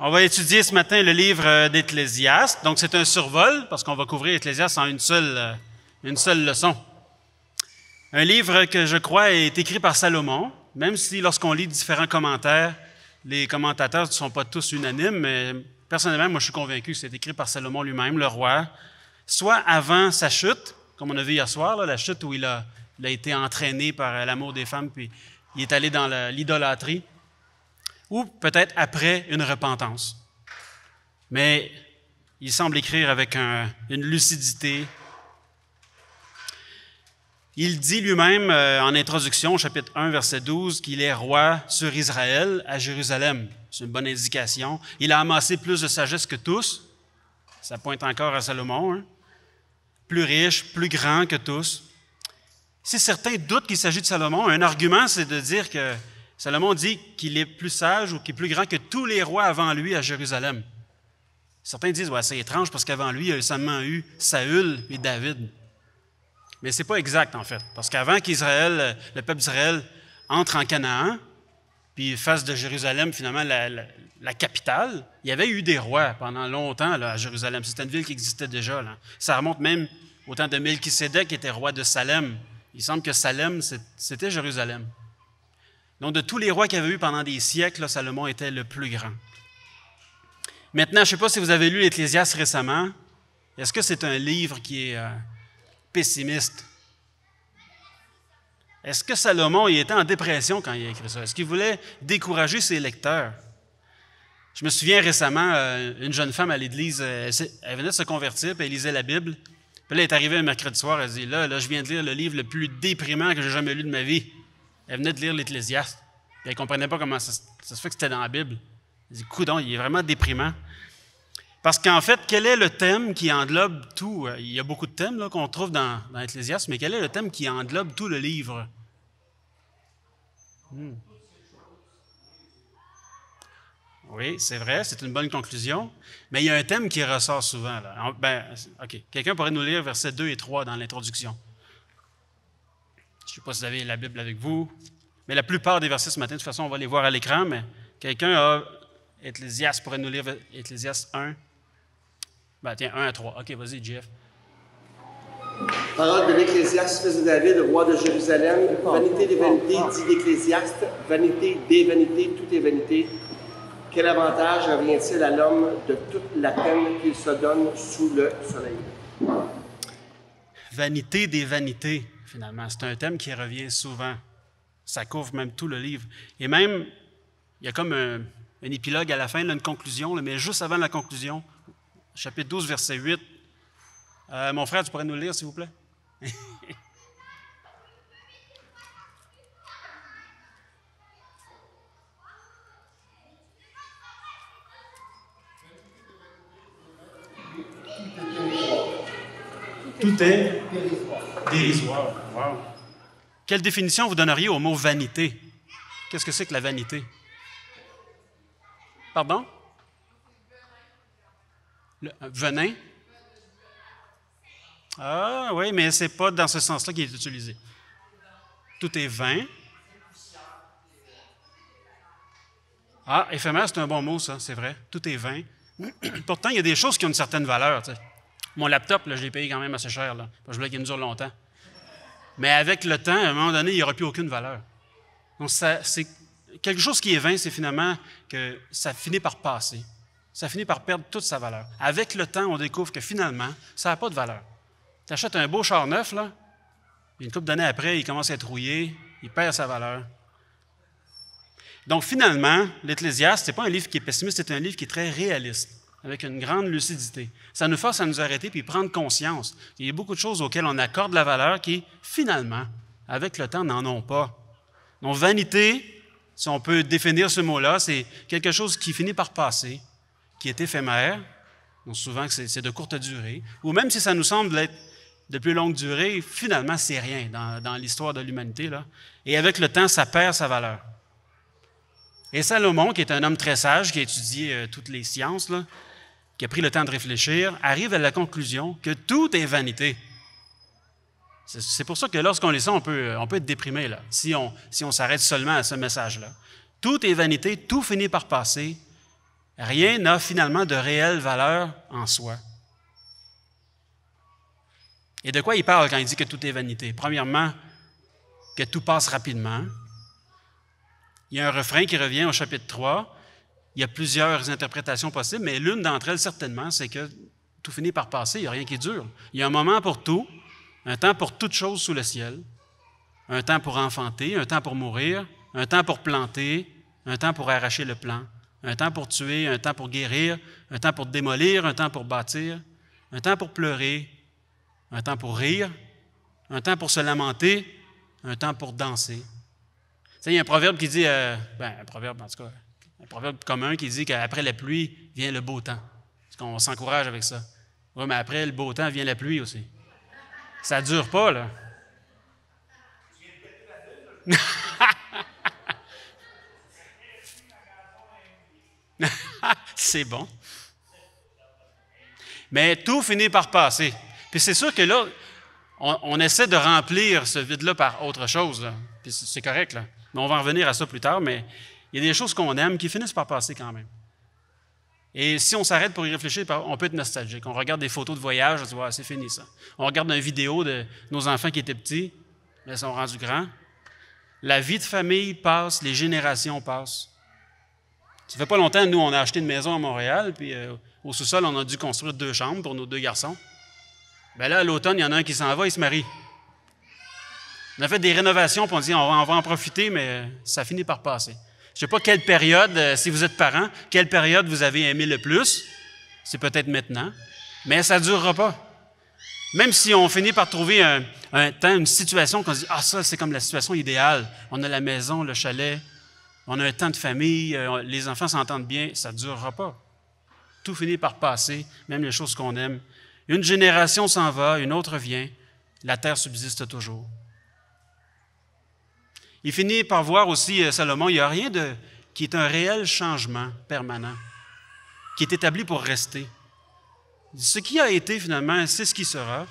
On va étudier ce matin le livre d'Ecclésiaste. Donc, c'est un survol, parce qu'on va couvrir Ecclésiaste en une seule leçon. Un livre que je crois est écrit par Salomon, même si lorsqu'on lit différents commentaires, les commentateurs ne sont pas tous unanimes, mais personnellement, moi, je suis convaincu que c'est écrit par Salomon lui-même, le roi, soit avant sa chute, comme on a vu hier soir, là, la chute où il a été entraîné par l'amour des femmes, puis il est allé dans l'idolâtrie, ou peut-être après une repentance. Mais il semble écrire avec une lucidité. Il dit lui-même en introduction, chapitre 1, verset 12, qu'il est roi sur Israël, à Jérusalem. C'est une bonne indication. Il a amassé plus de sagesse que tous. Ça pointe encore à Salomon. Hein? Plus riche, plus grand que tous. Si certains doutent qu'il s'agit de Salomon, un argument, c'est de dire que Salomon dit qu'il est plus sage ou qu'il est plus grand que tous les rois avant lui à Jérusalem. Certains disent, ouais, c'est étrange parce qu'avant lui, il y a seulement eu Saül et David. Mais ce n'est pas exact, en fait. Parce qu'avant qu'Israël, le peuple d'Israël, entre en Canaan, puis fasse de Jérusalem, finalement, la capitale, il y avait eu des rois pendant longtemps là, à Jérusalem. C'était une ville qui existait déjà. Là. Ça remonte même au temps de Melchisédek, qui était roi de Salem. Il semble que Salem, c'était Jérusalem. Donc, de tous les rois qu'il y avait eu pendant des siècles, là, Salomon était le plus grand. Maintenant, je ne sais pas si vous avez lu l'Ecclésiaste récemment. Est-ce que c'est un livre qui est pessimiste? Est-ce que Salomon il était en dépression quand il a écrit ça? Est-ce qu'il voulait décourager ses lecteurs? Je me souviens récemment, une jeune femme à l'église, elle venait de se convertir, puis elle lisait la Bible. Puis là, elle est arrivée un mercredi soir, elle dit, là, je viens de lire le livre le plus déprimant que j'ai jamais lu de ma vie. Elle venait de lire l'Ecclésiaste. Elle ne comprenait pas comment ça se fait que c'était dans la Bible. Elle dit, coudonc, il est vraiment déprimant. Parce qu'en fait, quel est le thème qui englobe tout? Il y a beaucoup de thèmes là, qu'on trouve dans l'Ecclésiaste, mais quel est le thème qui englobe tout le livre? Oui, c'est vrai, c'est une bonne conclusion. Mais il y a un thème qui ressort souvent. Là. OK. Quelqu'un pourrait nous lire versets 2 et 3 dans l'introduction. Je ne sais pas si vous avez la Bible avec vous, mais la plupart des versets ce matin, de toute façon, on va les voir à l'écran, mais quelqu'un a Ecclésiaste, pourrait nous lire Ecclésiaste 1. Ben, tiens, 1 à 3. OK, vas-y, Jeff. Parole de l'Ecclésiaste, fils de David, roi de Jérusalem. Vanité des vanités, dit l'Ecclésiaste. Vanité des vanités, tout est vanité. Quel avantage revient-il à l'homme de toute la peine qu'il se donne sous le soleil? Vanité des vanités, finalement. C'est un thème qui revient souvent. Ça couvre même tout le livre. Et même, il y a comme un épilogue à la fin, là, une conclusion, là, mais juste avant la conclusion, chapitre 12, verset 8. Mon frère, tu pourrais nous le lire, s'il vous plaît? Tout est dérisoire. Wow. Quelle définition vous donneriez au mot vanité? Qu'est-ce que c'est que la vanité? Pardon? Le venin? Ah oui, mais ce n'est pas dans ce sens-là qu'il est utilisé. Tout est vain. Ah, éphémère, c'est un bon mot, ça, c'est vrai. Tout est vain. Pourtant, il y a des choses qui ont une certaine valeur. Tu sais. Mon laptop, là, je l'ai payé quand même assez cher. Là, parce que je voulais qu'il me dure longtemps. Mais avec le temps, à un moment donné, il n'y aura plus aucune valeur. Donc, c'est quelque chose qui est vain, c'est finalement que ça finit par passer. Ça finit par perdre toute sa valeur. Avec le temps, on découvre que finalement, ça n'a pas de valeur. Tu achètes un beau char neuf, là, et une couple d'années après, il commence à être rouillé, il perd sa valeur. Donc, finalement, l'Ecclésiaste, ce n'est pas un livre qui est pessimiste, c'est un livre qui est très réaliste, avec une grande lucidité. Ça nous force à nous arrêter puis prendre conscience. Il y a beaucoup de choses auxquelles on accorde la valeur qui, finalement, avec le temps, n'en ont pas. Donc, vanité, si on peut définir ce mot-là, c'est quelque chose qui finit par passer, qui est éphémère, donc souvent c'est de courte durée, ou même si ça nous semble être de plus longue durée, finalement, c'est rien dans l'histoire de l'humanité. Là. Et avec le temps, ça perd sa valeur. Et Salomon, qui est un homme très sage, qui a étudié toutes les sciences, là, qui a pris le temps de réfléchir, arrive à la conclusion que tout est vanité. C'est pour ça que lorsqu'on lit ça, on peut être déprimé, là, si on s'arrête seulement à ce message-là. Tout est vanité, tout finit par passer. Rien n'a finalement de réelle valeur en soi. Et de quoi il parle quand il dit que tout est vanité? Premièrement, que tout passe rapidement. Il y a un refrain qui revient au chapitre 3. Il y a plusieurs interprétations possibles, mais l'une d'entre elles, certainement, c'est que tout finit par passer, il n'y a rien qui dure. Il y a un moment pour tout, un temps pour toute chose sous le ciel, un temps pour enfanter, un temps pour mourir, un temps pour planter, un temps pour arracher le plant, un temps pour tuer, un temps pour guérir, un temps pour démolir, un temps pour bâtir, un temps pour pleurer, un temps pour rire, un temps pour se lamenter, un temps pour danser. Tu sais, il y a un proverbe qui dit, un proverbe commun qui dit qu'après la pluie vient le beau temps. Parce qu'on s'encourage avec ça. Oui, mais après le beau temps vient la pluie aussi. Ça ne dure pas, là. C'est bon. Mais tout finit par passer. Puis c'est sûr que là, on essaie de remplir ce vide-là par autre chose. Là. Puis c'est correct, là. Mais on va en revenir à ça plus tard, mais il y a des choses qu'on aime qui finissent par passer quand même. Et si on s'arrête pour y réfléchir, on peut être nostalgique. On regarde des photos de voyage, on se dit, ouais, c'est fini ça. On regarde une vidéo de nos enfants qui étaient petits, mais ils sont rendus grands. La vie de famille passe, les générations passent. Ça fait pas longtemps, nous, on a acheté une maison à Montréal, puis au sous-sol, on a dû construire 2 chambres pour nos 2 garçons. Bien là, à l'automne, il y en a un qui s'en va, il se marie. On a fait des rénovations, puis on dit, on va en profiter, mais ça finit par passer. Je ne sais pas quelle période, si vous êtes parents, quelle période vous avez aimé le plus. C'est peut-être maintenant, mais ça ne durera pas. Même si on finit par trouver un temps, une situation qu'on se dit, ah, ça, c'est comme la situation idéale. On a la maison, le chalet, on a un temps de famille, les enfants s'entendent bien, ça ne durera pas. Tout finit par passer, même les choses qu'on aime. Une génération s'en va, une autre vient, la terre subsiste toujours. Il finit par voir aussi, Salomon, il n'y a rien qui est un réel changement permanent, qui est établi pour rester. Ce qui a été, finalement, c'est ce qui sera.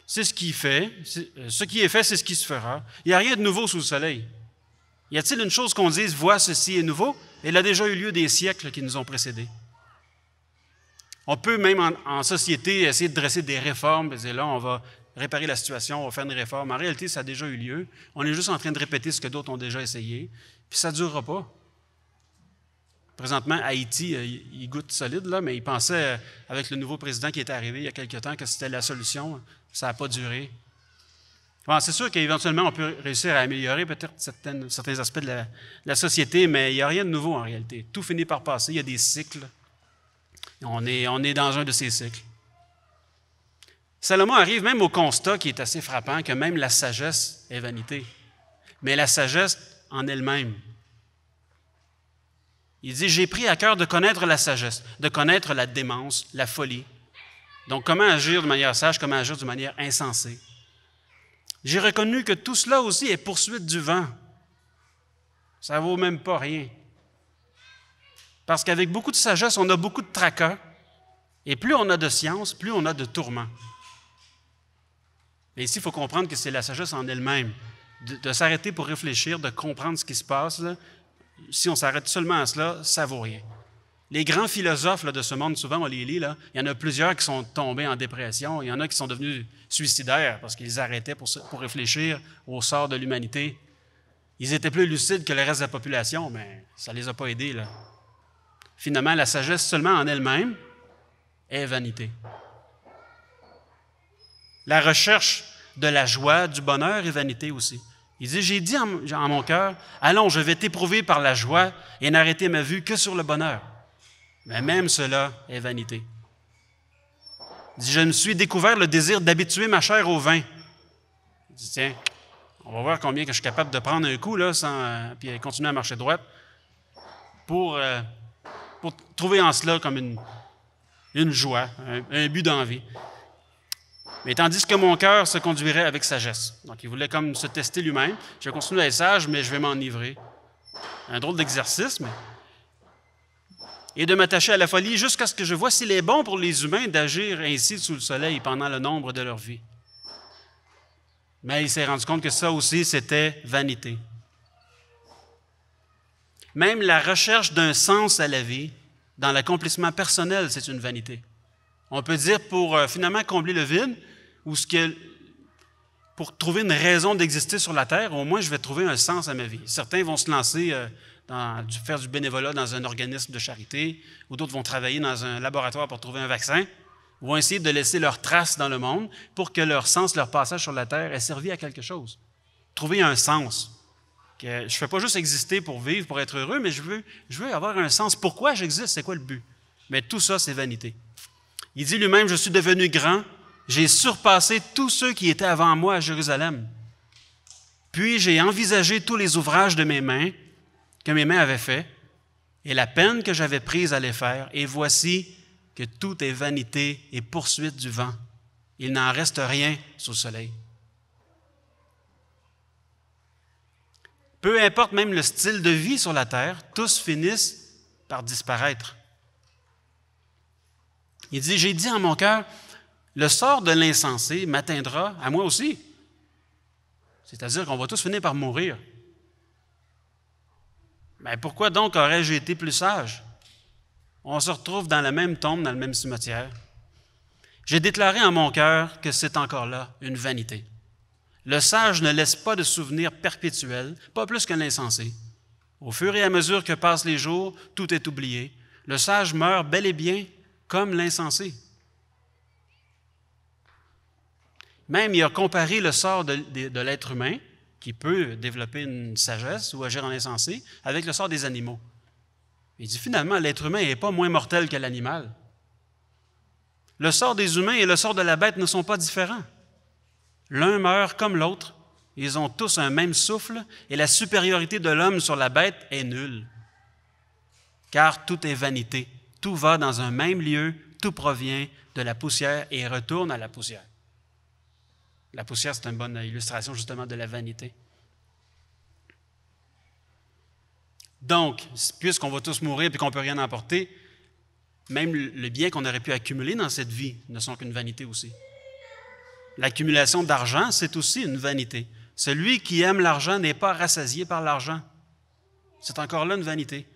C'est ce qui fait. Ce qui est fait, c'est ce qui se fera. Il n'y a rien de nouveau sous le soleil. Y a-t-il une chose qu'on dise, vois, ceci est nouveau? Elle a déjà eu lieu des siècles qui nous ont précédés. On peut même en société essayer de dresser des réformes, et là, on va réparer la situation, on va faire une réforme. En réalité, ça a déjà eu lieu. On est juste en train de répéter ce que d'autres ont déjà essayé, puis ça ne durera pas. Présentement, Haïti, il goûte solide, là, mais il pensait, avec le nouveau président qui est arrivé il y a quelque temps, que c'était la solution. Ça n'a pas duré. Bon, c'est sûr qu'éventuellement, on peut réussir à améliorer peut-être certains aspects de la société, mais il n'y a rien de nouveau en réalité. Tout finit par passer, il y a des cycles. On est dans un de ces cycles. Salomon arrive même au constat qui est assez frappant, que même la sagesse est vanité. Mais la sagesse en elle-même. Il dit, j'ai pris à cœur de connaître la sagesse, de connaître la démence, la folie. Donc, comment agir de manière sage, comment agir de manière insensée. J'ai reconnu que tout cela aussi est poursuite du vent. Ça ne vaut même pas rien. Parce qu'avec beaucoup de sagesse, on a beaucoup de tracas. Et plus on a de science, plus on a de tourments. Mais ici, il faut comprendre que c'est la sagesse en elle-même. De s'arrêter pour réfléchir, de comprendre ce qui se passe. Là. Si on s'arrête seulement à cela, ça ne vaut rien. Les grands philosophes là, de ce monde, souvent on les lit, là, il y en a plusieurs qui sont tombés en dépression, il y en a qui sont devenus suicidaires parce qu'ils arrêtaient pour réfléchir au sort de l'humanité. Ils étaient plus lucides que le reste de la population, mais ça ne les a pas aidés. Là. Finalement, la sagesse seulement en elle-même est vanité. La recherche de la joie, du bonheur est vanité aussi. Il dit, j'ai dit en mon cœur, allons, je vais t'éprouver par la joie et n'arrêter ma vue que sur le bonheur. Mais même cela est vanité. Il dit, je me suis découvert le désir d'habituer ma chair au vin. Il dit, tiens, on va voir combien que je suis capable de prendre un coup, là, puis continuer à marcher droite, pour trouver en cela comme une joie, un but d'envie. Mais tandis que mon cœur se conduirait avec sagesse. Donc, il voulait comme se tester lui-même. Je vais continuer à être sage, mais je vais m'enivrer. Un drôle d'exercice, mais... Et de m'attacher à la folie jusqu'à ce que je vois s'il est bon pour les humains d'agir ainsi sous le soleil pendant le nombre de leur vie. Mais il s'est rendu compte que ça aussi, c'était vanité. Même la recherche d'un sens à la vie Dans l'accomplissement personnel, c'est une vanité. On peut dire pour finalement combler le vide, ou pour trouver une raison d'exister sur la terre, au moins je vais trouver un sens à ma vie. Certains vont se lancer faire du bénévolat dans un organisme de charité, ou d'autres vont travailler dans un laboratoire pour trouver un vaccin, vont essayer de laisser leur trace dans le monde pour que leur sens, leur passage sur la terre ait servi à quelque chose. Trouver un sens. Que je ne fais pas juste exister pour vivre, pour être heureux, mais je veux avoir un sens. Pourquoi j'existe? C'est quoi le but? Mais tout ça, c'est vanité. Il dit lui-même, je suis devenu grand, j'ai surpassé tous ceux qui étaient avant moi à Jérusalem. Puis j'ai envisagé tous les ouvrages de mes mains, que mes mains avaient faits, et la peine que j'avais prise à les faire, et voici que tout est vanité et poursuite du vent. Il n'en reste rien sous le soleil. Peu importe même le style de vie sur la terre, tous finissent par disparaître. Il dit, j'ai dit en mon cœur, le sort de l'insensé m'atteindra à moi aussi. C'est-à-dire qu'on va tous finir par mourir. Mais pourquoi donc aurais-je été plus sage? On se retrouve dans la même tombe, dans le même cimetière. J'ai déclaré en mon cœur que c'est encore là une vanité. Le sage ne laisse pas de souvenirs perpétuels, pas plus que l'insensé. Au fur et à mesure que passent les jours, tout est oublié. Le sage meurt bel et bien comme l'insensé. Même il a comparé le sort de l'être humain, qui peut développer une sagesse ou agir en insensé, avec le sort des animaux. Il dit finalement, l'être humain n'est pas moins mortel que l'animal. Le sort des humains et le sort de la bête ne sont pas différents. L'un meurt comme l'autre, ils ont tous un même souffle, et la supériorité de l'homme sur la bête est nulle. Car tout est vanité, tout va dans un même lieu, tout provient de la poussière et retourne à la poussière. La poussière, c'est une bonne illustration justement de la vanité. Donc, puisqu'on va tous mourir et qu'on ne peut rien emporter, même les biens qu'on aurait pu accumuler dans cette vie ne sont qu'une vanité aussi. L'accumulation d'argent, c'est aussi une vanité. Celui qui aime l'argent n'est pas rassasié par l'argent. C'est encore là une vanité.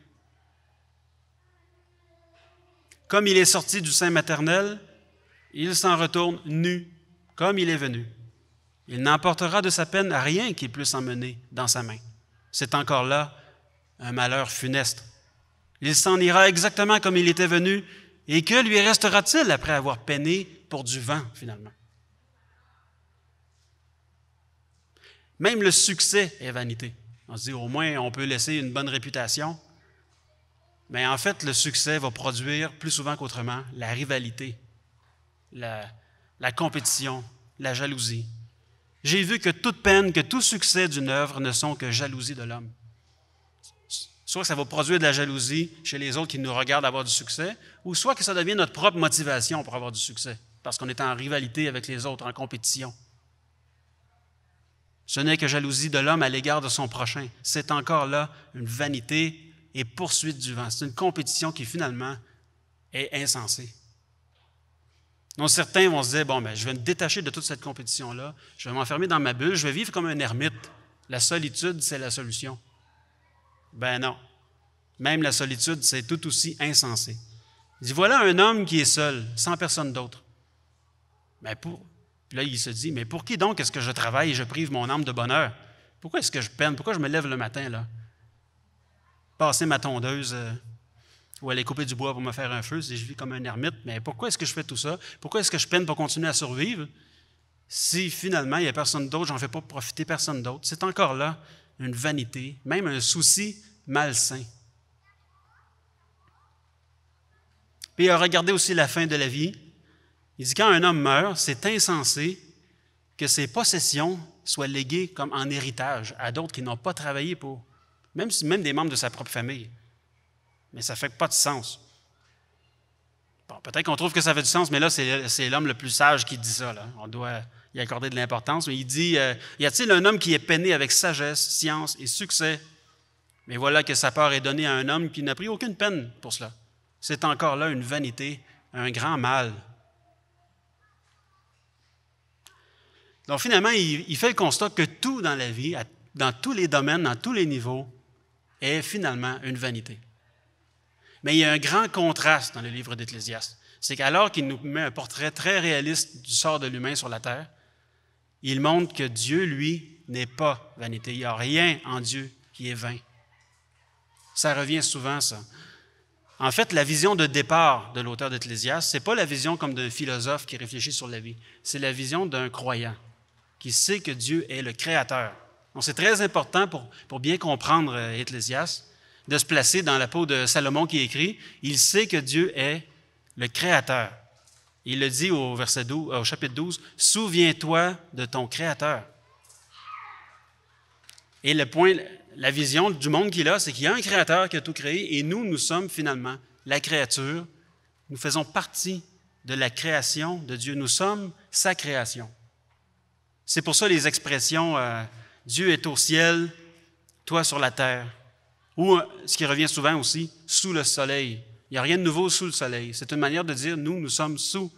Comme il est sorti du sein maternel, il s'en retourne nu, comme il est venu. Il n'emportera de sa peine rien qui puisse emmener dans sa main. C'est encore là un malheur funeste. Il s'en ira exactement comme il était venu, et que lui restera-t-il après avoir peiné pour du vent, finalement? Même le succès est vanité. On se dit, au moins, on peut laisser une bonne réputation. Mais en fait, le succès va produire, plus souvent qu'autrement, la rivalité, la compétition, la jalousie. J'ai vu que toute peine, que tout succès d'une œuvre ne sont que jalousie de l'homme. Soit que ça va produire de la jalousie chez les autres qui nous regardent avoir du succès, ou soit que ça devient notre propre motivation pour avoir du succès, parce qu'on est en rivalité avec les autres, en compétition. Ce n'est que jalousie de l'homme à l'égard de son prochain. C'est encore là une vanité et poursuite du vent. C'est une compétition qui finalement est insensée. Donc certains vont se dire, bon, je vais me détacher de toute cette compétition-là, je vais m'enfermer dans ma bulle, je vais vivre comme un ermite. La solitude, c'est la solution. Ben non. Même la solitude, c'est tout aussi insensé. Il dit, voilà un homme qui est seul, sans personne d'autre. Puis là, il se dit, mais pour qui donc est-ce que je travaille et je prive mon âme de bonheur? Pourquoi est-ce que je peine? Pourquoi je me lève le matin, là? Passer ma tondeuse ou aller couper du bois pour me faire un feu, si je vis comme un ermite, mais pourquoi est-ce que je fais tout ça? Pourquoi est-ce que je peine pour continuer à survivre? Si finalement, il n'y a personne d'autre, je n'en fais pas profiter personne d'autre. C'est encore là une vanité, même un souci malsain. Puis il a regardé aussi la fin de la vie. Il dit, quand un homme meurt, c'est insensé que ses possessions soient léguées comme en héritage à d'autres qui n'ont pas travaillé pour, même des membres de sa propre famille. Mais ça ne fait pas de sens. Bon, peut-être qu'on trouve que ça fait du sens, mais là, c'est l'homme le plus sage qui dit ça. Là. On doit y accorder de l'importance. Mais il dit, y a-t-il un homme qui est peiné avec sagesse, science et succès? Mais voilà que sa part est donnée à un homme qui n'a pris aucune peine pour cela. C'est encore là une vanité, un grand mal. Donc finalement, il fait le constat que tout dans la vie, dans tous les domaines, dans tous les niveaux, est finalement une vanité. Mais il y a un grand contraste dans le livre d'Ecclésiaste. C'est qu'alors qu'il nous met un portrait très réaliste du sort de l'humain sur la terre, il montre que Dieu, lui, n'est pas vanité. Il n'y a rien en Dieu qui est vain. Ça revient souvent, ça. En fait, la vision de départ de l'auteur d'Ecclésiaste, ce n'est pas la vision comme d'un philosophe qui réfléchit sur la vie. C'est la vision d'un croyant qui sait que Dieu est le Créateur. Donc, c'est très important pour bien comprendre Ecclésiaste, de se placer dans la peau de Salomon qui écrit « Il sait que Dieu est le Créateur ». Il le dit au chapitre 12, « Souviens-toi de ton Créateur ». Et le point, la vision du monde qu'il a, c'est qu'il y a un Créateur qui a tout créé et nous sommes finalement la créature. Nous faisons partie de la création de Dieu. Nous sommes sa création. C'est pour ça les expressions « Dieu est au ciel, toi sur la terre ». Ou, ce qui revient souvent aussi, « sous le soleil ». Il n'y a rien de nouveau sous le soleil. C'est une manière de dire, nous sommes sous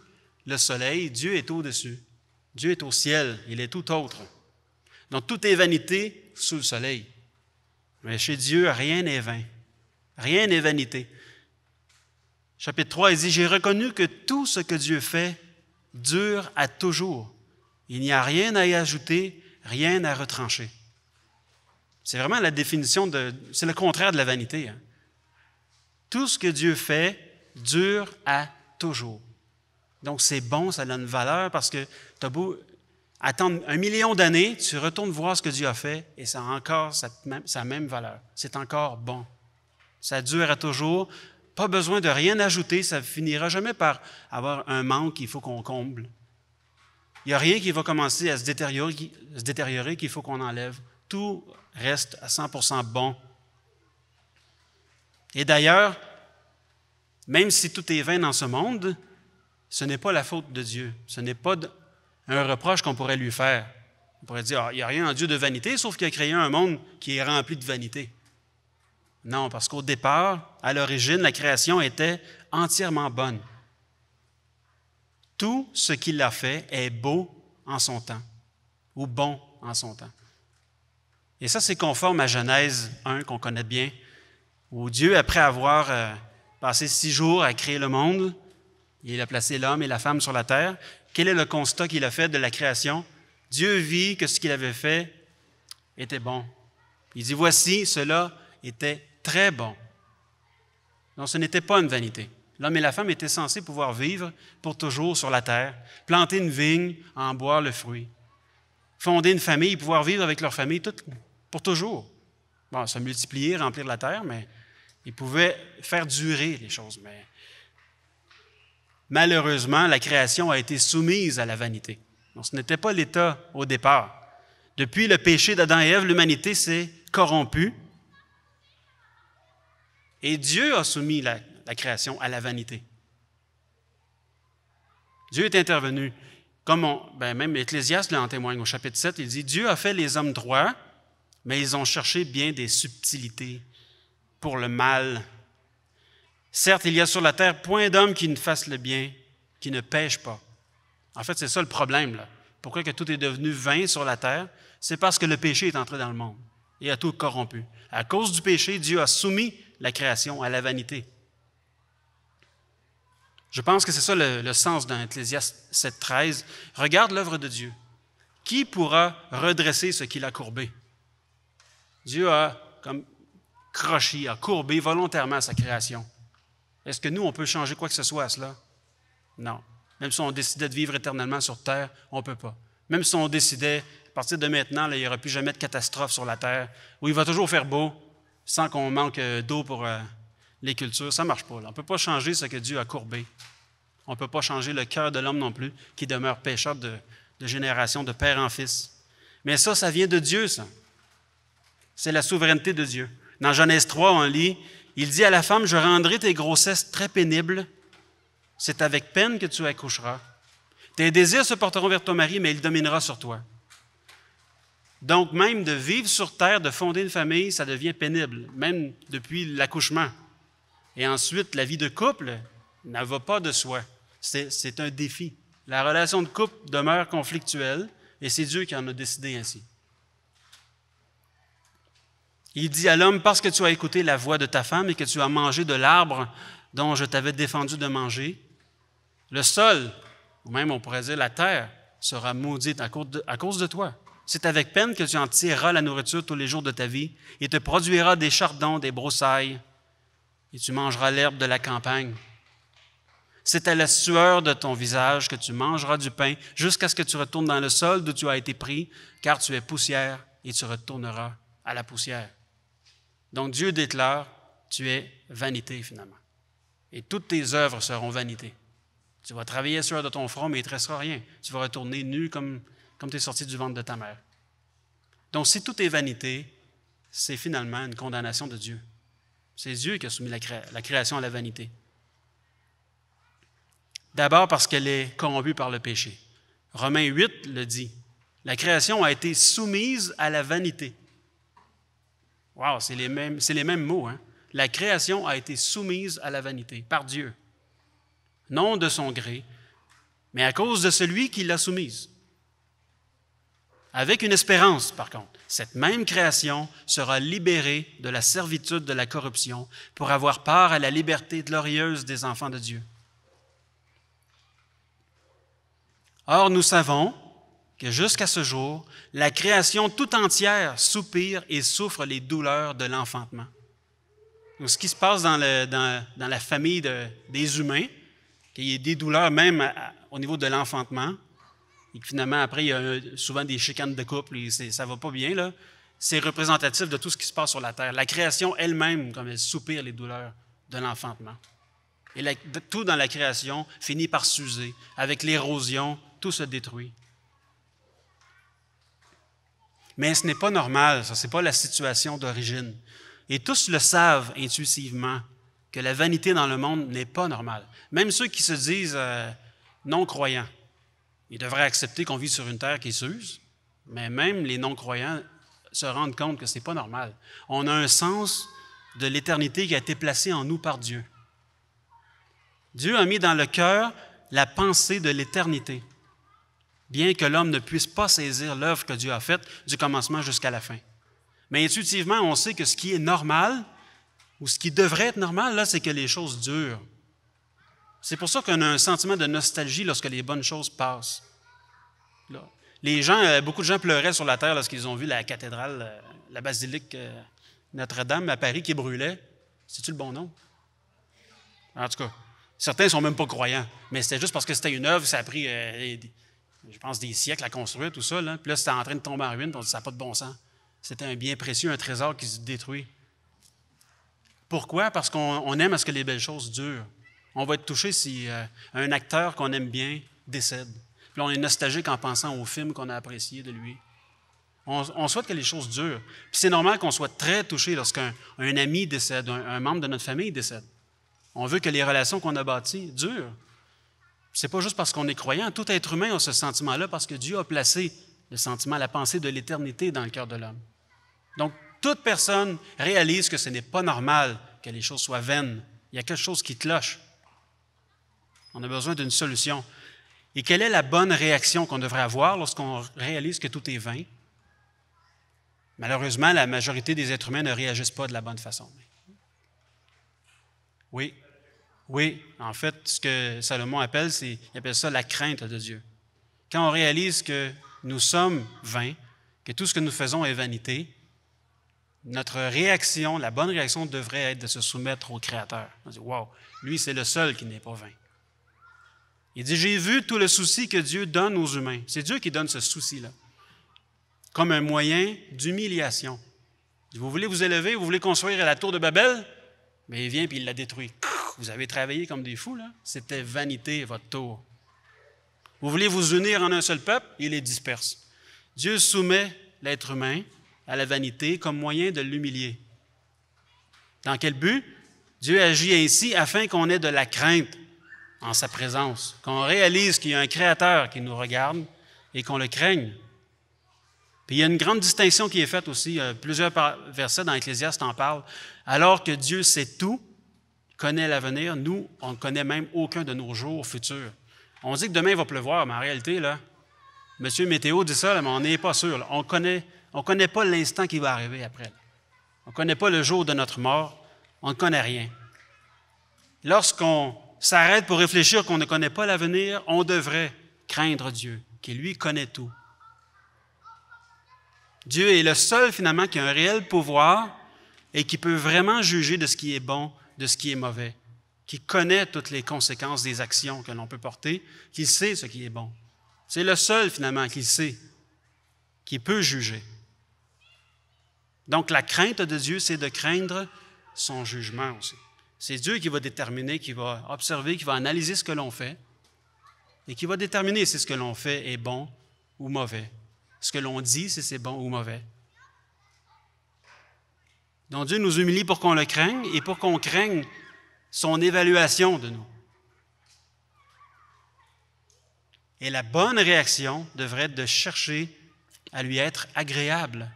le soleil. Dieu est au-dessus. Dieu est au ciel. Il est tout autre. Donc, tout est vanité sous le soleil. Mais chez Dieu, rien n'est vain. Rien n'est vanité. Chapitre 3, il dit, « J'ai reconnu que tout ce que Dieu fait dure à toujours. Il n'y a rien à y ajouter, rien à retrancher. » C'est vraiment la définition c'est le contraire de la vanité. Hein? Tout ce que Dieu fait dure à toujours. Donc, c'est bon, ça donne valeur parce que tu as beau attendre 1 million d'années, tu retournes voir ce que Dieu a fait et ça a encore sa même valeur. C'est encore bon. Ça dure à toujours. Pas besoin de rien ajouter. Ça ne finira jamais par avoir un manque qu'il faut qu'on comble. Il n'y a rien qui va commencer à se détériorer qu'il faut qu'on enlève. Tout reste à 100% bon. Et d'ailleurs, même si tout est vain dans ce monde, ce n'est pas la faute de Dieu. Ce n'est pas un reproche qu'on pourrait lui faire. On pourrait dire, il n'y a rien en Dieu de vanité, sauf qu'il a créé un monde qui est rempli de vanité. Non, parce qu'au départ, à l'origine, la création était entièrement bonne. Tout ce qu'il a fait est beau en son temps, ou bon en son temps. Et ça, c'est conforme à Genèse 1, qu'on connaît bien, où Dieu, après avoir passé 6 jours à créer le monde, il a placé l'homme et la femme sur la terre. Quel est le constat qu'il a fait de la création? Dieu vit que ce qu'il avait fait était bon. Il dit, voici, cela était très bon. Donc, ce n'était pas une vanité. L'homme et la femme étaient censés pouvoir vivre pour toujours sur la terre, planter une vigne, en boire le fruit, fonder une famille, pouvoir vivre avec leur famille pour toujours. Bon, se multiplier, remplir la terre, mais ils pouvaient faire durer les choses. Mais malheureusement, la création a été soumise à la vanité. Donc, ce n'était pas l'état au départ. Depuis le péché d'Adam et Ève, l'humanité s'est corrompue et Dieu a soumis la création à la vanité. Dieu est intervenu. Comme même Ecclésiaste en témoigne au chapitre 7, il dit « Dieu a fait les hommes droits, mais ils ont cherché bien des subtilités pour le mal. Certes, il y a sur la terre point d'homme qui ne fasse le bien, qui ne pêche pas. » En fait, c'est ça le problème, là. Pourquoi que tout est devenu vain sur la terre? C'est parce que le péché est entré dans le monde et a tout corrompu. À cause du péché, Dieu a soumis la création à la vanité. Je pense que c'est ça le sens d'un Ecclésiaste 7,13. Regarde l'œuvre de Dieu. Qui pourra redresser ce qu'il a courbé? Dieu a comme croché, a courbé volontairement sa création. Est-ce que nous, on peut changer quoi que ce soit à cela? Non. Même si on décidait de vivre éternellement sur terre, on ne peut pas. Même si on décidait, à partir de maintenant, là, il n'y aura plus jamais de catastrophe sur la terre, où il va toujours faire beau, sans qu'on manque d'eau pour les cultures, ça ne marche pas. Là. On ne peut pas changer ce que Dieu a courbé. On ne peut pas changer le cœur de l'homme non plus, qui demeure pécheur de génération, de père en fils. Mais ça vient de Dieu, ça. C'est la souveraineté de Dieu. Dans Genèse 3, on lit, il dit à la femme, « Je rendrai tes grossesses très pénibles. C'est avec peine que tu accoucheras. Tes désirs se porteront vers ton mari, mais il dominera sur toi. » Donc, même de vivre sur terre, de fonder une famille, ça devient pénible, même depuis l'accouchement. Et ensuite, la vie de couple ne va pas de soi. C'est un défi. La relation de couple demeure conflictuelle et c'est Dieu qui en a décidé ainsi. Il dit à l'homme, parce que tu as écouté la voix de ta femme et que tu as mangé de l'arbre dont je t'avais défendu de manger, le sol, ou même on pourrait dire la terre, sera maudite à cause de toi. C'est avec peine que tu en tireras la nourriture tous les jours de ta vie et te produiras des chardons, des broussailles, et tu mangeras l'herbe de la campagne. C'est à la sueur de ton visage que tu mangeras du pain jusqu'à ce que tu retournes dans le sol d'où tu as été pris, car tu es poussière et tu retourneras à la poussière. Donc Dieu déclare, tu es vanité finalement. Et toutes tes œuvres seront vanité. Tu vas travailler à sueur de ton front, mais il ne te restera rien. Tu vas retourner nu comme tu es sorti du ventre de ta mère. Donc si tout est vanité, c'est finalement une condamnation de Dieu. C'est Dieu qui a soumis la création à la vanité. D'abord parce qu'elle est corrompue par le péché. Romains 8 le dit. La création a été soumise à la vanité. Wow, c'est les mêmes mots. Hein? La création a été soumise à la vanité par Dieu. Non de son gré, mais à cause de celui qui l'a soumise. Avec une espérance, par contre. Cette même création sera libérée de la servitude de la corruption pour avoir part à la liberté glorieuse des enfants de Dieu. Or, nous savons que jusqu'à ce jour, la création tout entière soupire et souffre les douleurs de l'enfantement. Donc, ce qui se passe dans la famille des humains, qu'il y ait des douleurs même au niveau de l'enfantement, et que finalement, après, il y a souvent des chicanes de couple, et ça ne va pas bien, là. C'est représentatif de tout ce qui se passe sur la terre. La création elle-même, comme elle soupire les douleurs de l'enfantement. Et tout dans la création finit par s'user. Avec l'érosion, tout se détruit. Mais ce n'est pas normal, ça, ce n'est pas la situation d'origine. Et tous le savent intuitivement, que la vanité dans le monde n'est pas normale. Même ceux qui se disent non-croyants, ils devraient accepter qu'on vit sur une terre qui s'use, mais même les non-croyants se rendent compte que ce n'est pas normal. On a un sens de l'éternité qui a été placé en nous par Dieu. Dieu a mis dans le cœur la pensée de l'éternité, bien que l'homme ne puisse pas saisir l'œuvre que Dieu a faite du commencement jusqu'à la fin. Mais intuitivement, on sait que ce qui est normal, ou ce qui devrait être normal, là, c'est que les choses durent. C'est pour ça qu'on a un sentiment de nostalgie lorsque les bonnes choses passent. Là, beaucoup de gens pleuraient sur la terre lorsqu'ils ont vu la cathédrale, la basilique Notre-Dame à Paris qui brûlait. C'est-tu le bon nom? En tout cas, certains ne sont même pas croyants, mais c'était juste parce que c'était une œuvre, ça a pris, je pense, des siècles à construire, tout ça. Là. Puis là, c'était en train de tomber en ruine, puis on dit, ça n'a pas de bon sens. C'était un bien précieux, un trésor qui se détruit. Pourquoi? Parce qu'on aime à ce que les belles choses durent. On va être touché si un acteur qu'on aime bien décède. Puis là, on est nostalgique en pensant au film qu'on a apprécié de lui. On souhaite que les choses durent. Puis c'est normal qu'on soit très touché lorsqu'un ami décède, un membre de notre famille décède. On veut que les relations qu'on a bâties durent. C'est pas juste parce qu'on est croyant. Tout être humain a ce sentiment-là parce que Dieu a placé le sentiment, la pensée de l'éternité dans le cœur de l'homme. Donc, toute personne réalise que ce n'est pas normal que les choses soient vaines. Il y a quelque chose qui cloche. On a besoin d'une solution. Et quelle est la bonne réaction qu'on devrait avoir lorsqu'on réalise que tout est vain? Malheureusement, la majorité des êtres humains ne réagissent pas de la bonne façon. Oui, en fait, ce que Salomon appelle, il appelle ça la crainte de Dieu. Quand on réalise que nous sommes vains, que tout ce que nous faisons est vanité, notre réaction, la bonne réaction devrait être de se soumettre au Créateur. On dit, wow, lui, c'est le seul qui n'est pas vain. Il dit, j'ai vu tout le souci que Dieu donne aux humains. C'est Dieu qui donne ce souci-là, comme un moyen d'humiliation. Vous voulez vous élever, vous voulez construire la tour de Babel? Mais il vient et il la détruit. Vous avez travaillé comme des fous, là. C'était vanité, votre tour. Vous voulez vous unir en un seul peuple? Il les disperse. Dieu soumet l'être humain à la vanité comme moyen de l'humilier. Dans quel but? Dieu agit ainsi afin qu'on ait de la crainte en sa présence, qu'on réalise qu'il y a un Créateur qui nous regarde et qu'on le craigne. Puis il y a une grande distinction qui est faite aussi, plusieurs versets dans Ecclésiaste en parlent. Alors que Dieu sait tout, connaît l'avenir, nous, on ne connaît même aucun de nos jours futurs. On dit que demain il va pleuvoir, mais en réalité, là, Monsieur Météo dit ça, là, mais on n'est pas sûr. Là. On connaît pas l'instant qui va arriver après. Là. On ne connaît pas le jour de notre mort. On ne connaît rien. Lorsqu'on s'arrête pour réfléchir qu'on ne connaît pas l'avenir, on devrait craindre Dieu, qui lui connaît tout. Dieu est le seul, finalement, qui a un réel pouvoir et qui peut vraiment juger de ce qui est bon, de ce qui est mauvais, qui connaît toutes les conséquences des actions que l'on peut porter, qui sait ce qui est bon. C'est le seul, finalement, qui sait, qui peut juger. Donc, la crainte de Dieu, c'est de craindre son jugement aussi. C'est Dieu qui va déterminer, qui va observer, qui va analyser ce que l'on fait et qui va déterminer si ce que l'on fait est bon ou mauvais. Ce que l'on dit, si c'est bon ou mauvais. Donc, Dieu nous humilie pour qu'on le craigne et pour qu'on craigne son évaluation de nous. Et la bonne réaction devrait être de chercher à lui être agréable,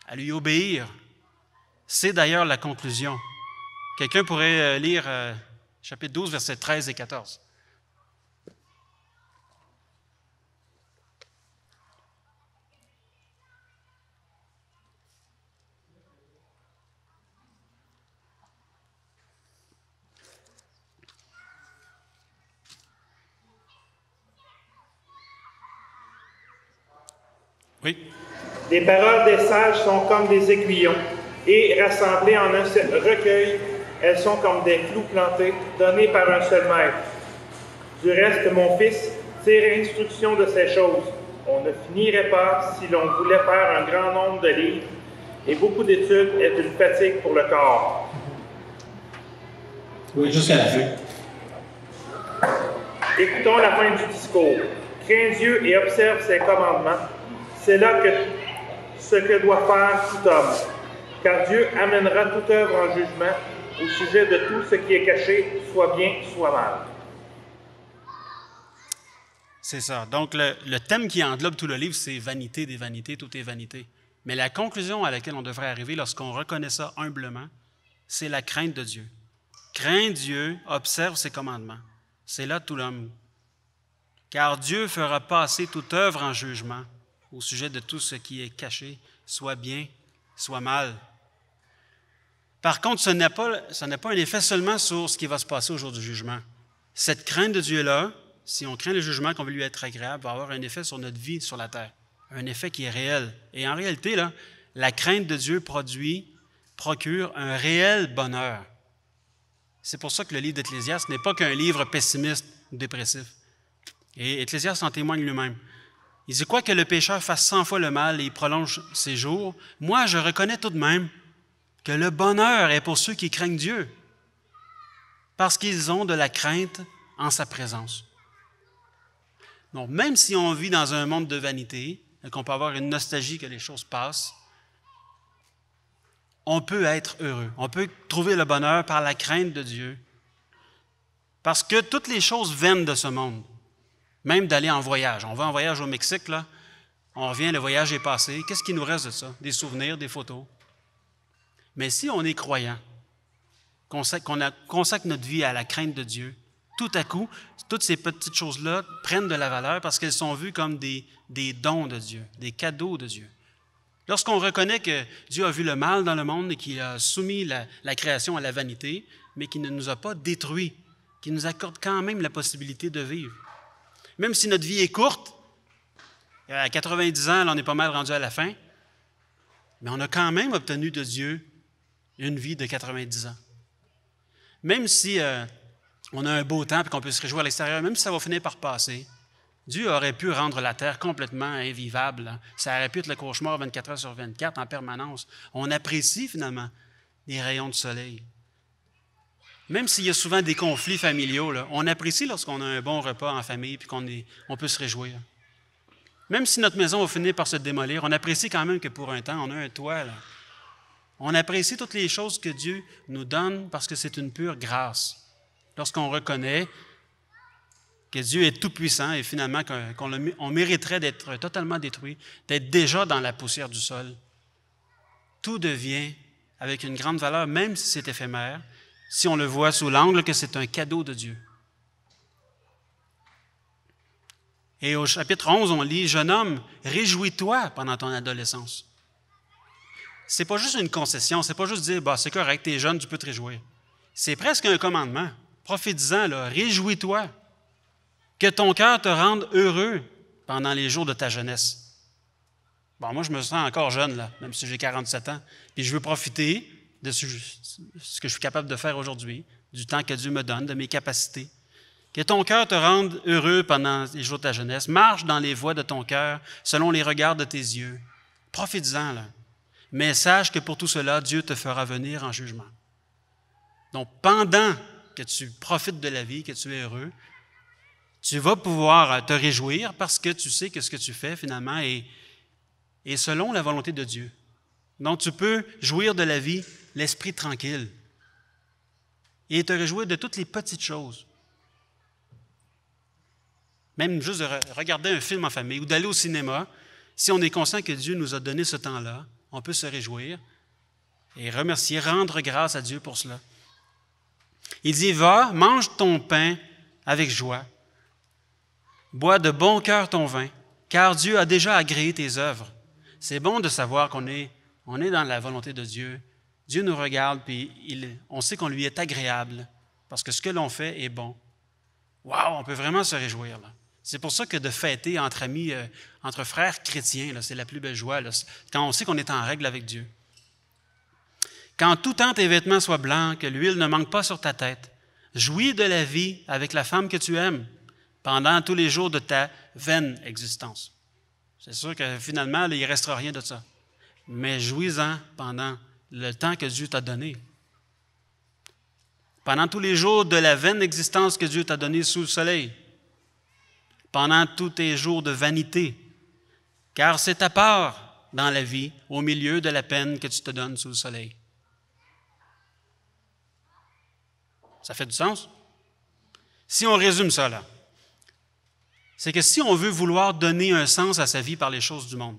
à lui obéir. C'est d'ailleurs la conclusion. Quelqu'un pourrait lire chapitre 12, versets 13 et 14. Oui. Les paroles des sages sont comme des aiguillons, et rassemblées en un seul recueil, elles sont comme des clous plantés, donnés par un seul maître. Du reste, mon fils, tire instruction de ces choses. On ne finirait pas si l'on voulait faire un grand nombre de livres, et beaucoup d'études est une fatigue pour le corps. Oui, jusqu'à la fin. Écoutons la fin du discours. Crains Dieu et observe ses commandements. C'est là que ce que doit faire tout homme. Car Dieu amènera toute œuvre en jugement au sujet de tout ce qui est caché, soit bien, soit mal. C'est ça. Donc, le thème qui englobe tout le livre, c'est vanité des vanités, tout est vanité. Mais la conclusion à laquelle on devrait arriver lorsqu'on reconnaît ça humblement, c'est la crainte de Dieu. Crains Dieu, observe ses commandements. C'est là tout l'homme. Car Dieu fera passer toute œuvre en jugement au sujet de tout ce qui est caché, soit bien, soit mal. Par contre, ce n'est pas un effet seulement sur ce qui va se passer au jour du jugement. Cette crainte de Dieu-là, si on craint le jugement qu'on veut lui être agréable, va avoir un effet sur notre vie sur la terre, un effet qui est réel. Et en réalité, là, la crainte de Dieu procure un réel bonheur. C'est pour ça que le livre d'Ecclésiaste n'est pas qu'un livre pessimiste ou dépressif. Et Ecclésiaste en témoigne lui-même. Il dit, quoi que le pécheur fasse 100 fois le mal et prolonge ses jours, moi je reconnais tout de même que le bonheur est pour ceux qui craignent Dieu, parce qu'ils ont de la crainte en sa présence. Donc, même si on vit dans un monde de vanité, et qu'on peut avoir une nostalgie que les choses passent, on peut être heureux. On peut trouver le bonheur par la crainte de Dieu. Parce que toutes les choses viennent de ce monde. Même d'aller en voyage. On va en voyage au Mexique, là. On revient, le voyage est passé. Qu'est-ce qui nous reste de ça? Des souvenirs, des photos. Mais si on est croyant, qu'on consacre notre vie à la crainte de Dieu, tout à coup, toutes ces petites choses-là prennent de la valeur parce qu'elles sont vues comme des dons de Dieu, des cadeaux de Dieu. Lorsqu'on reconnaît que Dieu a vu le mal dans le monde et qu'il a soumis la création à la vanité, mais qu'il ne nous a pas détruits, qu'il nous accorde quand même la possibilité de vivre. Même si notre vie est courte, à 90 ans, là, on est pas mal rendu à la fin, mais on a quand même obtenu de Dieu une vie de 90 ans. Même si on a un beau temps et qu'on peut se réjouir à l'extérieur, même si ça va finir par passer, Dieu aurait pu rendre la terre complètement invivable. Hein. Ça aurait pu être le cauchemar 24 heures sur 24 en permanence. On apprécie finalement les rayons de soleil. Même s'il y a souvent des conflits familiaux, là, on apprécie lorsqu'on a un bon repas en famille et qu'on peut se réjouir. Même si notre maison va finir par se démolir, on apprécie quand même que pour un temps, on a un toit. Là. On apprécie toutes les choses que Dieu nous donne parce que c'est une pure grâce. Lorsqu'on reconnaît que Dieu est tout-puissant et finalement qu'on mériterait d'être totalement détruit, d'être déjà dans la poussière du sol, tout devient avec une grande valeur, même si c'est éphémère, si on le voit sous l'angle que c'est un cadeau de Dieu. Et au chapitre 11, on lit « Jeune homme, réjouis-toi pendant ton adolescence. c'est pas juste une concession, c'est pas juste dire, bah, c'est correct, t'es jeune, tu peux te réjouir. C'est presque un commandement. Prophétisant, là, réjouis-toi. Que ton cœur te rende heureux pendant les jours de ta jeunesse. Bon, moi, je me sens encore jeune, là, même si j'ai 47 ans. Puis je veux profiter de ce que je suis capable de faire aujourd'hui, du temps que Dieu me donne, de mes capacités. Que ton cœur te rende heureux pendant les jours de ta jeunesse. Marche dans les voies de ton cœur, selon les regards de tes yeux. Profites-en, là. Mais sache que pour tout cela, Dieu te fera venir en jugement. Donc, pendant que tu profites de la vie, que tu es heureux, tu vas pouvoir te réjouir parce que tu sais que ce que tu fais, finalement, est selon la volonté de Dieu. Donc, tu peux jouir de la vie, l'esprit tranquille, et te réjouir de toutes les petites choses. Même juste de regarder un film en famille ou d'aller au cinéma, si on est conscient que Dieu nous a donné ce temps-là, on peut se réjouir et remercier, rendre grâce à Dieu pour cela. Il dit, va, mange ton pain avec joie, bois de bon cœur ton vin, car Dieu a déjà agréé tes œuvres. C'est bon de savoir qu'on est dans la volonté de Dieu. Dieu nous regarde, puis on sait qu'on lui est agréable, parce que ce que l'on fait est bon. Wow, on peut vraiment se réjouir, là. C'est pour ça que de fêter entre amis, entre frères chrétiens, là, c'est la plus belle joie, là, quand on sait qu'on est en règle avec Dieu. Qu'en tout temps tes vêtements soient blancs, que l'huile ne manque pas sur ta tête. Jouis de la vie avec la femme que tu aimes pendant tous les jours de ta vaine existence. C'est sûr que finalement, là, il ne restera rien de ça. Mais jouis-en pendant le temps que Dieu t'a donné. Pendant tous les jours de la vaine existence que Dieu t'a donnée sous le soleil. Pendant tous tes jours de vanité. Car c'est ta part dans la vie, au milieu de la peine que tu te donnes sous le soleil. Ça fait du sens? Si on résume ça, là, c'est que si on veut vouloir donner un sens à sa vie par les choses du monde,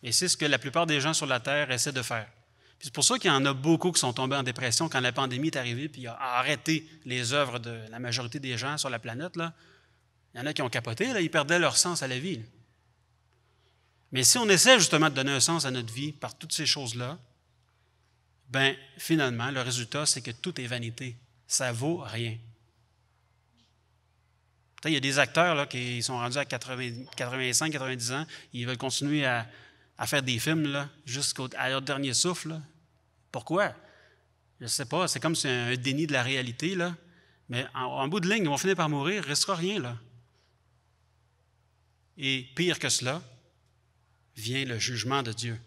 et c'est ce que la plupart des gens sur la Terre essaient de faire. Puis c'est pour ça qu'il y en a beaucoup qui sont tombés en dépression quand la pandémie est arrivée puis a arrêté les œuvres de la majorité des gens sur la planète, là. Il y en a qui ont capoté, là, ils perdaient leur sens à la vie. Là. Mais si on essaie justement de donner un sens à notre vie par toutes ces choses-là, bien, finalement, le résultat, c'est que tout est vanité. Ça ne vaut rien. Il y a des acteurs là, qui sont rendus à 85, 90 ans, ils veulent continuer à faire des films là, jusqu'à leur dernier souffle. Là. Pourquoi? Je ne sais pas, c'est comme si un déni de la réalité. Là. Mais en bout de ligne, ils vont finir par mourir, il ne restera rien là. Et pire que cela, vient le jugement de Dieu.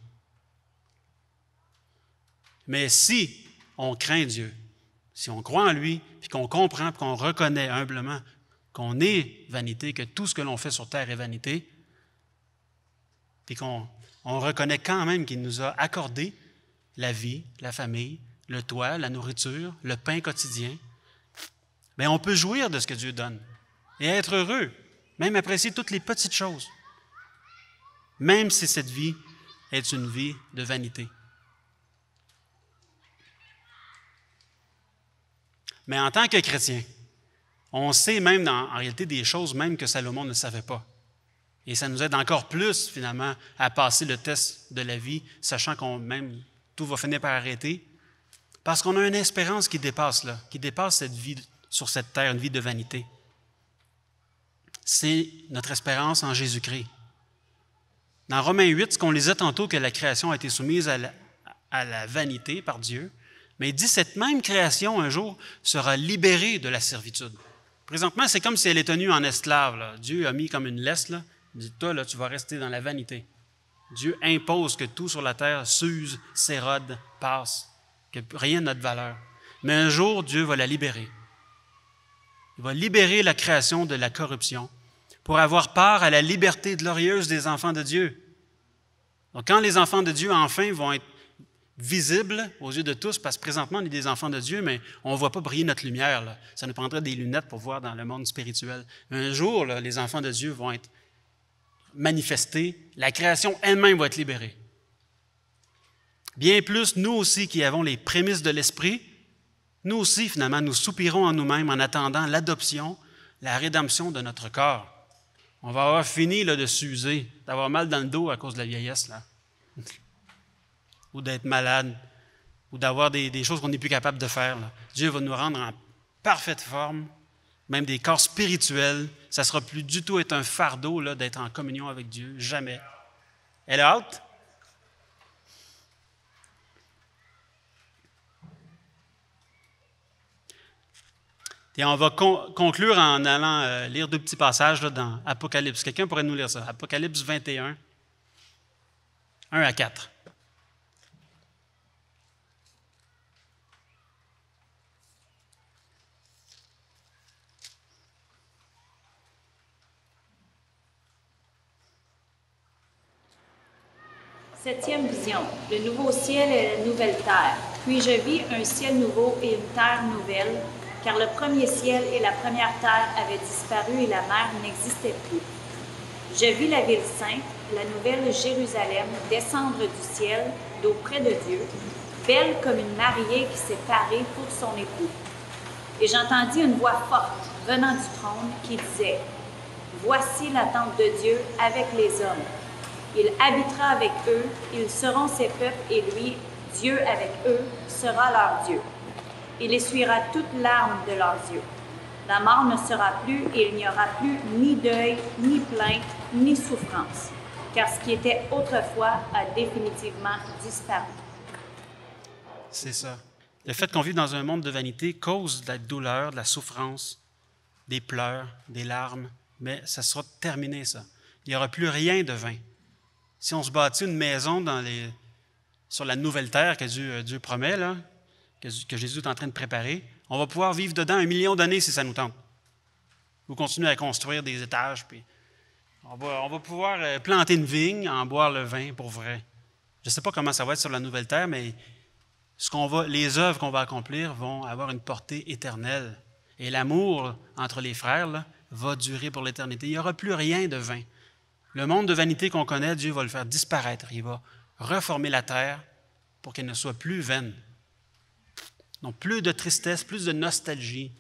Mais si on craint Dieu, si on croit en lui, puis qu'on comprend, puis qu'on reconnaît humblement qu'on est vanité, que tout ce que l'on fait sur terre est vanité, puis qu'on reconnaît quand même qu'il nous a accordé la vie, la famille, le toit, la nourriture, le pain quotidien, bien, on peut jouir de ce que Dieu donne et être heureux, même apprécier toutes les petites choses, même si cette vie est une vie de vanité. Mais en tant que chrétien, on sait même en réalité des choses même que Salomon ne savait pas. Et ça nous aide encore plus, finalement, à passer le test de la vie, sachant qu'on même tout va finir par arrêter, parce qu'on a une espérance qui dépasse là, qui dépasse cette vie sur cette terre, une vie de vanité. C'est notre espérance en Jésus-Christ. Dans Romains 8, ce qu'on lisait tantôt, que la création a été soumise à la vanité par Dieu, mais il dit cette même création, un jour, sera libérée de la servitude. Présentement, c'est comme si elle est tenue en esclave. Là. Dieu a mis comme une laisse, là. Il dit, toi, là, tu vas rester dans la vanité. Dieu impose que tout sur la terre s'use, s'érode, passe, que rien n'a de valeur. Mais un jour, Dieu va la libérer. Il va libérer la création de la corruption pour avoir part à la liberté glorieuse des enfants de Dieu. Donc, quand les enfants de Dieu, enfin, vont être visibles aux yeux de tous, parce que présentement, on est des enfants de Dieu, mais on ne voit pas briller notre lumière. Là. Ça nous prendrait des lunettes pour voir dans le monde spirituel. Un jour, là, les enfants de Dieu vont être manifestés. La création elle-même va être libérée. Bien plus, nous aussi qui avons les prémices de l'Esprit, nous aussi, finalement, nous soupirons en nous-mêmes en attendant l'adoption, la rédemption de notre corps. On va avoir fini là, de s'user, d'avoir mal dans le dos à cause de la vieillesse. Là. ou d'être malade ou d'avoir des choses qu'on n'est plus capable de faire. Là. Dieu va nous rendre en parfaite forme, même des corps spirituels. Ça ne sera plus du tout être un fardeau là, d'être en communion avec Dieu, jamais. Elle est haute? Et on va conclure en allant lire 2 petits passages là, dans Apocalypse. Quelqu'un pourrait nous lire ça? Apocalypse 21, 1 à 4. Septième vision, le nouveau ciel et la nouvelle terre. Puis je vis un ciel nouveau et une terre nouvelle, car le premier ciel et la première terre avaient disparu et la mer n'existait plus. Je vis la ville sainte, la nouvelle Jérusalem, descendre du ciel d'auprès de Dieu, belle comme une mariée qui s'est parée pour son époux. Et j'entendis une voix forte venant du trône qui disait, « Voici la tente de Dieu avec les hommes. Il habitera avec eux, ils seront ses peuples et lui, Dieu avec eux, sera leur Dieu. Il essuiera toute larme de leurs yeux. La mort ne sera plus et il n'y aura plus ni deuil, ni plainte, ni souffrance, car ce qui était autrefois a définitivement disparu. » C'est ça. Le fait qu'on vive dans un monde de vanité cause de la douleur, de la souffrance, des pleurs, des larmes, mais ça sera terminé, ça. Il n'y aura plus rien de vain. Si on se bâtit une maison sur la nouvelle terre que Dieu promet, là, que Jésus est en train de préparer, on va pouvoir vivre dedans 1 million d'années si ça nous tente. Ou continuer à construire des étages, puis on va pouvoir planter une vigne, en boire le vin pour vrai. Je ne sais pas comment ça va être sur la nouvelle terre, mais les œuvres qu'on va accomplir vont avoir une portée éternelle. Et l'amour entre les frères là, va durer pour l'éternité. Il n'y aura plus rien de vain. Le monde de vanité qu'on connaît, Dieu va le faire disparaître. Il va reformer la terre pour qu'elle ne soit plus vaine. Donc, plus de tristesse, plus de nostalgie,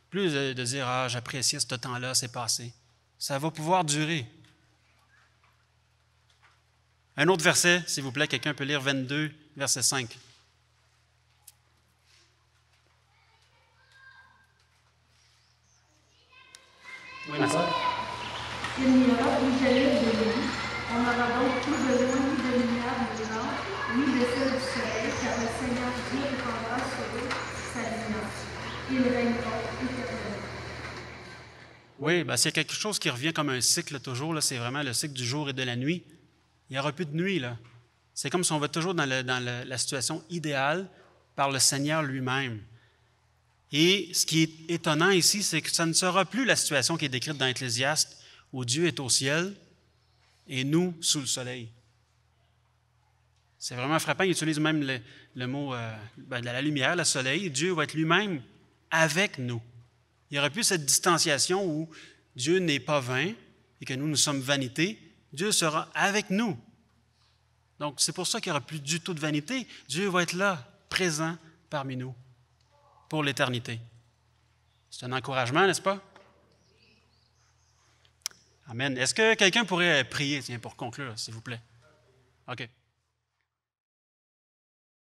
plus de dire « Ah, j'appréciais ce temps-là, c'est passé ». Ça va pouvoir durer. Un autre verset, s'il vous plaît, quelqu'un peut lire 22, verset 5. Oui, ma soeur. Il n'y aura plus jamais de nuit. On n'aura donc plus besoin ni de lumière ni de lampe, ni de celle du soleil, car le Seigneur Dieu répandra sur eux sa lumière. Ils règneront éternellement. Oui, bien, c'est quelque chose qui revient comme un cycle toujours. Là, c'est vraiment le cycle du jour et de la nuit. Il n'y aura plus de nuit. Là. C'est comme si on va toujours dans la situation idéale par le Seigneur lui-même. Et ce qui est étonnant ici, c'est que ça ne sera plus la situation qui est décrite dans Ecclésiaste, où Dieu est au ciel et nous sous le soleil. C'est vraiment frappant. Il utilise même le mot de la lumière, le soleil. Dieu va être lui-même avec nous. Il n'y aura plus cette distanciation où Dieu n'est pas vain et que nous sommes vanité. Dieu sera avec nous. Donc, c'est pour ça qu'il n'y aura plus du tout de vanité. Dieu va être là, présent parmi nous, pour l'éternité. C'est un encouragement, n'est-ce pas? Amen. Est-ce que quelqu'un pourrait prier, tiens, pour conclure, s'il vous plaît? OK.